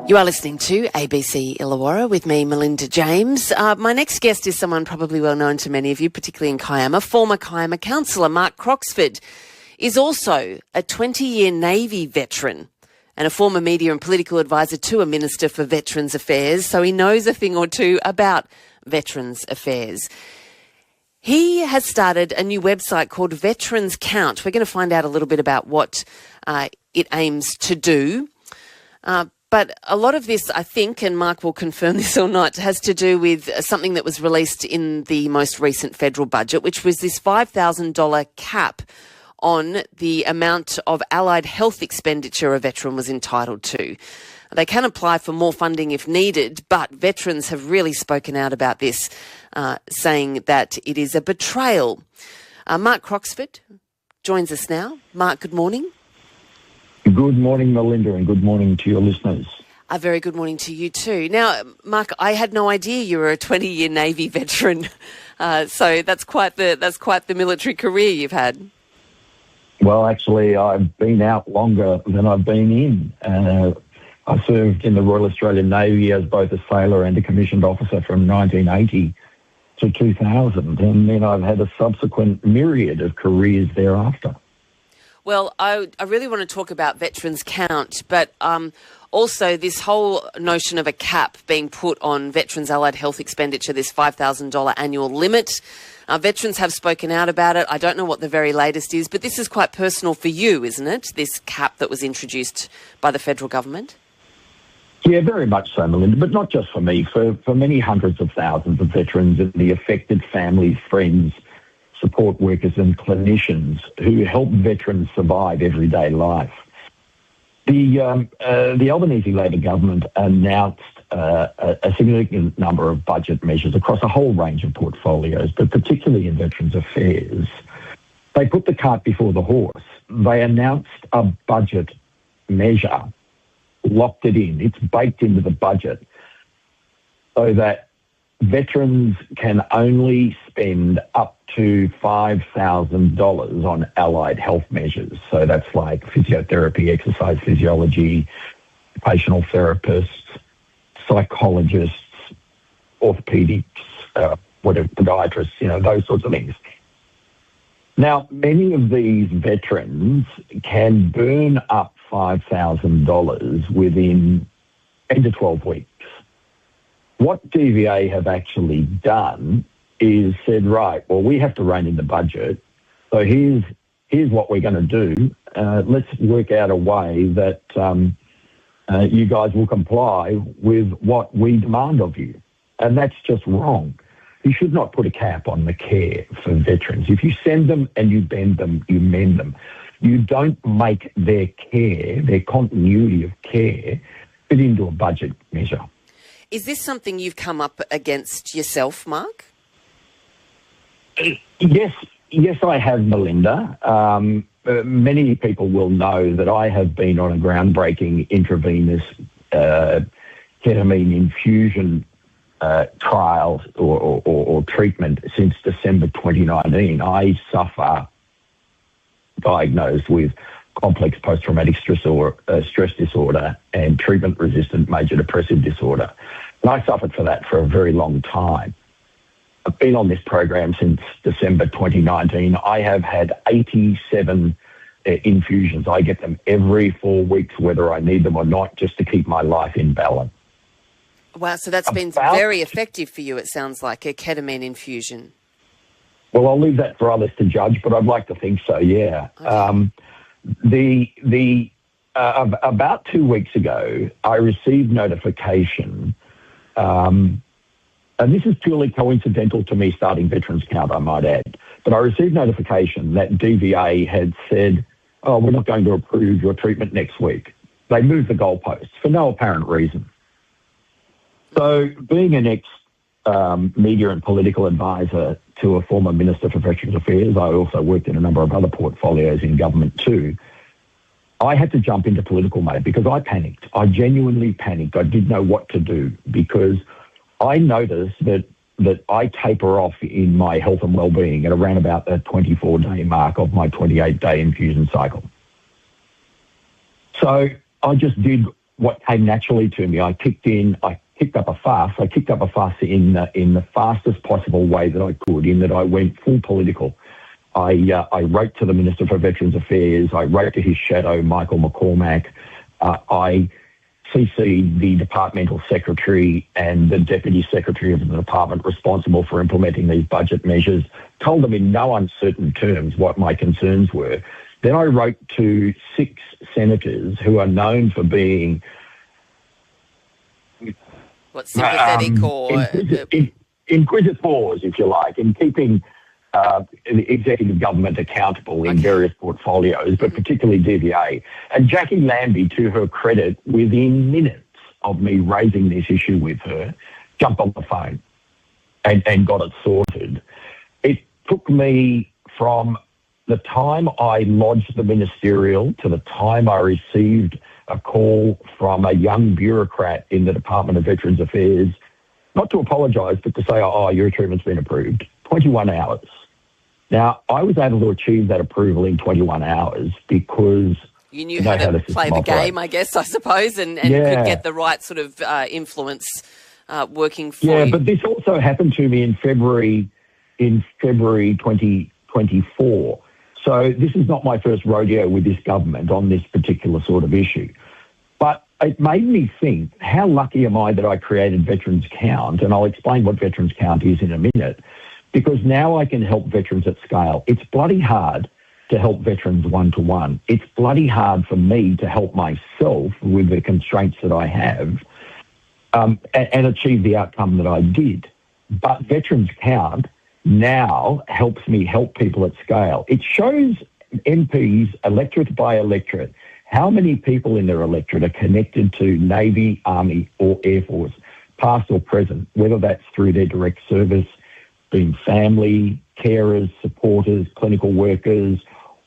You are listening to ABC Illawarra with me, Melinda James. My next guest is someone probably well known to many of you, particularly in Kiama. Former Kiama councillor Mark Croxford is also a 20-year Navy veteran and a former media and political advisor to a Minister for Veterans Affairs, so he knows a thing or two about Veterans Affairs. He has started a new website called Veterans Count. We're going to find out a little bit about what it aims to do. But a lot of this, I think, and Mark will confirm this or not, has to do with something that was released in the most recent federal budget, which was this $5,000 cap on the amount of allied health expenditure a veteran was entitled to. They can apply for more funding if needed, but veterans have really spoken out about this, saying that it is a betrayal. Mark Croxford joins us now. Mark, good morning. Good morning, Melinda, and good morning to your listeners. A very good morning to you too. Now, Mark, I had no idea you were a 20-year Navy veteran, so that's quite the military career you've had. Well, actually, I've been out longer than I've been in. I served in the Royal Australian Navy as both a sailor and a commissioned officer from 1980 to 2000, and then I've had a subsequent myriad of careers thereafter. Well, I really want to talk about Veterans Count, but also this whole notion of a cap being put on veterans' allied health expenditure, this $5,000 annual limit. Veterans have spoken out about it. I don't know what the very latest is, but this is quite personal for you, isn't it, this cap that was introduced by the federal government? Yeah, very much so, Melinda, but not just for me, for many hundreds of thousands of veterans and the affected families, friends, support workers and clinicians who help veterans survive everyday life. The Albanese Labor government announced a significant number of budget measures across a whole range of portfolios, but particularly in Veterans Affairs. They put the cart before the horse. They announced a budget measure, locked it in. It's baked into the budget so that veterans can only spend up to $5,000 on allied health measures. So that's like physiotherapy, exercise physiology, occupational therapists, psychologists, orthopedics, podiatrists, those sorts of things. Now, many of these veterans can burn up $5,000 within 10 to 12 weeks. What DVA have actually done is said, right, well, we have to rein in the budget, so here's what we're going to do. Let's work out a way that you guys will comply with what we demand of you. And that's just wrong. You should not put a cap on the care for veterans. If you send them and you bend them, you mend them. You don't make their care, their continuity of care, fit into a budget measure. Is this something you've come up against yourself, Mark? Yes, I have, Melinda. Many people will know that I have been on a groundbreaking intravenous ketamine infusion trial or treatment since December 2019. I suffer, diagnosed with complex post-traumatic stress disorder and treatment-resistant major depressive disorder. And I suffered for that for a very long time. I've been on this program since December 2019. I have had 87 infusions. I get them every 4 weeks, whether I need them or not, just to keep my life in balance. Wow, so that's been very effective for you, it sounds like, a ketamine infusion. Well, I'll leave that for others to judge, but I'd like to think so, yeah. Okay. About 2 weeks ago, I received notification, and this is purely coincidental to me starting Veterans Count, I might add, but I received notification that DVA had said, oh, we're not going to approve your treatment next week. They moved the goalposts for no apparent reason. So being an ex-media and political advisor to a former Minister for Veterans Affairs, I also worked in a number of other portfolios in government too. I had to jump into political mode because I panicked. I genuinely panicked. I didn't know what to do because I noticed that I taper off in my health and well-being at around about the 24-day mark of my 28-day infusion cycle. So I just did what came naturally to me. I kicked up a fuss. I kicked up a fuss in the fastest possible way that I could, in that I went full political. I wrote to the Minister for Veterans Affairs. I wrote to his shadow, Michael McCormack. I CC'd the departmental secretary and the deputy secretary of the department responsible for implementing these budget measures, told them in no uncertain terms what my concerns were. Then I wrote to 6 senators who are known for being sympathetic or inquisitors, if you like, in keeping the executive government accountable in various portfolios, but particularly DVA. And Jacqui Lambie, to her credit, within minutes of me raising this issue with her, jumped on the phone and got it sorted. It took me from the time I lodged the ministerial to the time I received a call from a young bureaucrat in the Department of Veterans Affairs, not to apologise, but to say, oh, your treatment's been approved, 21 hours. Now, I was able to achieve that approval in 21 hours because you knew how to play the game, I guess, I suppose, and could get the right sort of influence working for you. Yeah, but this also happened to me in February 2024. So this is not my first rodeo with this government on this particular sort of issue. But it made me think, how lucky am I that I created Veterans Count? And I'll explain what Veterans Count is in a minute, because now I can help veterans at scale. It's bloody hard to help veterans one-to-one. It's bloody hard for me to help myself with the constraints that I have and achieve the outcome that I did. But Veterans Count now helps me help people at scale. It shows MPs, electorate by electorate, how many people in their electorate are connected to Navy, Army or Air Force, past or present, whether that's through their direct service, being family, carers, supporters, clinical workers,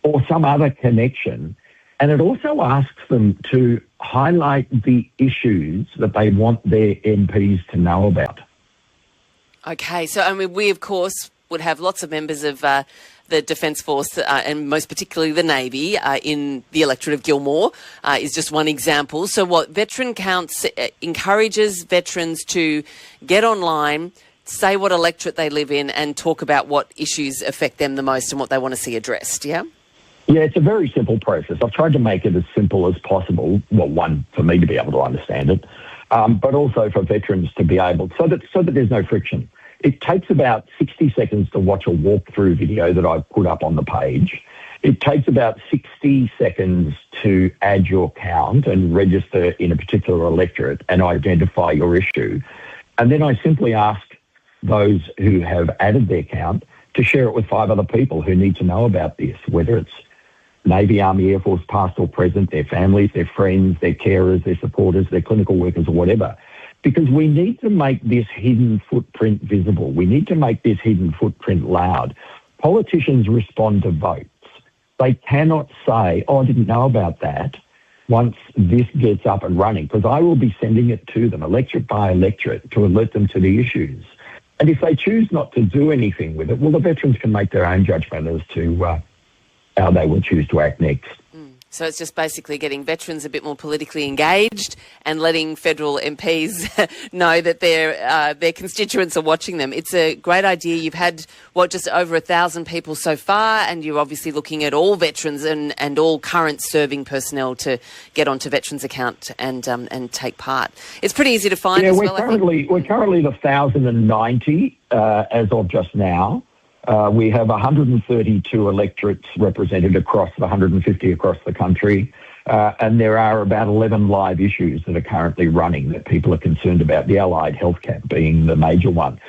or some other connection. And it also asks them to highlight the issues that they want their MPs to know about. Okay, so I mean, we of course would have lots of members of the Defence Force and most particularly the Navy in the electorate of Gilmore is just one example. So what Veteran Counts encourages veterans to get online, say what electorate they live in and talk about what issues affect them the most and what they want to see addressed, yeah? Yeah, it's a very simple process. I've tried to make it as simple as possible. Well, one, for me to be able to understand it, but also for veterans to be able, so that there's no friction. It takes about 60 seconds to watch a walkthrough video that I've put up on the page. It takes about 60 seconds to add your count and register in a particular electorate and identify your issue. And then I simply ask those who have added their count to share it with 5 other people who need to know about this, whether it's Navy, Army, Air Force, past or present, their families, their friends, their carers, their supporters, their clinical workers or whatever. Because we need to make this hidden footprint visible. We need to make this hidden footprint loud. Politicians respond to votes. They cannot say, oh, I didn't know about that, once this gets up and running, because I will be sending it to them, electorate by electorate, to alert them to the issues. And if they choose not to do anything with it, well, the veterans can make their own judgment as to how they will choose to act next. So it's just basically getting veterans a bit more politically engaged and letting federal MPs know that their constituents are watching them. It's a great idea. You've had, just over 1,000 people so far, and you're obviously looking at all veterans and all current serving personnel to get onto Veterans Account and take part. It's pretty easy to find as well, I think. We're currently the 1,090 as of just now. We have 132 electorates represented across the 150 across the country, and there are about 11 live issues that are currently running that people are concerned about, the allied health cap being the major one.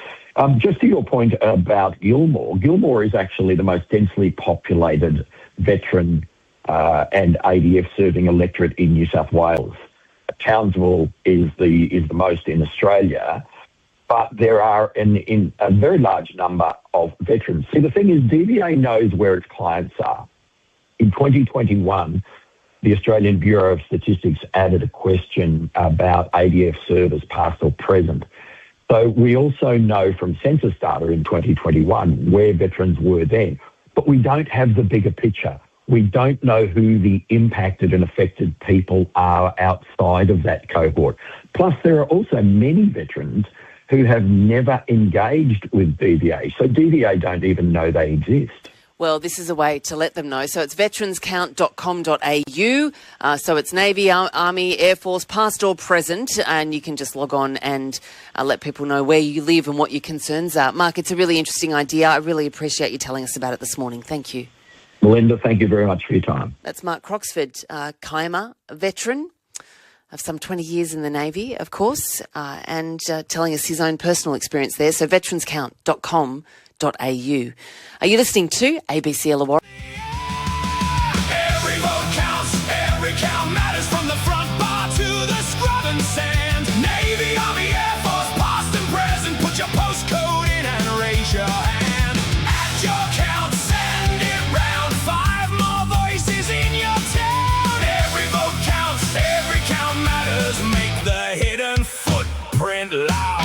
Just to your point about Gilmore, Gilmore is actually the most densely populated veteran and ADF serving electorate in New South Wales. Townsville is the most in Australia. But there are in a very large number of veterans. See, the thing is, DVA knows where its clients are. In 2021, the Australian Bureau of Statistics added a question about ADF service, past or present. So we also know from census data in 2021 where veterans were then. But we don't have the bigger picture. We don't know who the impacted and affected people are outside of that cohort. Plus, there are also many veterans who have never engaged with DVA. So DVA don't even know they exist. Well, this is a way to let them know. So it's veteranscount.com.au. So it's Navy, Army, Air Force, past or present, and you can just log on and let people know where you live and what your concerns are. Mark, it's a really interesting idea. I really appreciate you telling us about it this morning. Thank you. Melinda, thank you very much for your time. That's Mark Croxford, Kiama veteran of some 20 years in the Navy, of course, and telling us his own personal experience there. So veteranscount.com.au. Are you listening to ABC Illawarra? Every vote counts, every count matters, from the front bar to the scrub and sand. Navy, Army, Air Force, past and present, put your postcode in and raise your hand. At your count, send it round, 5 more voices in your town. Every vote counts, every count matters, make the hidden footprint loud.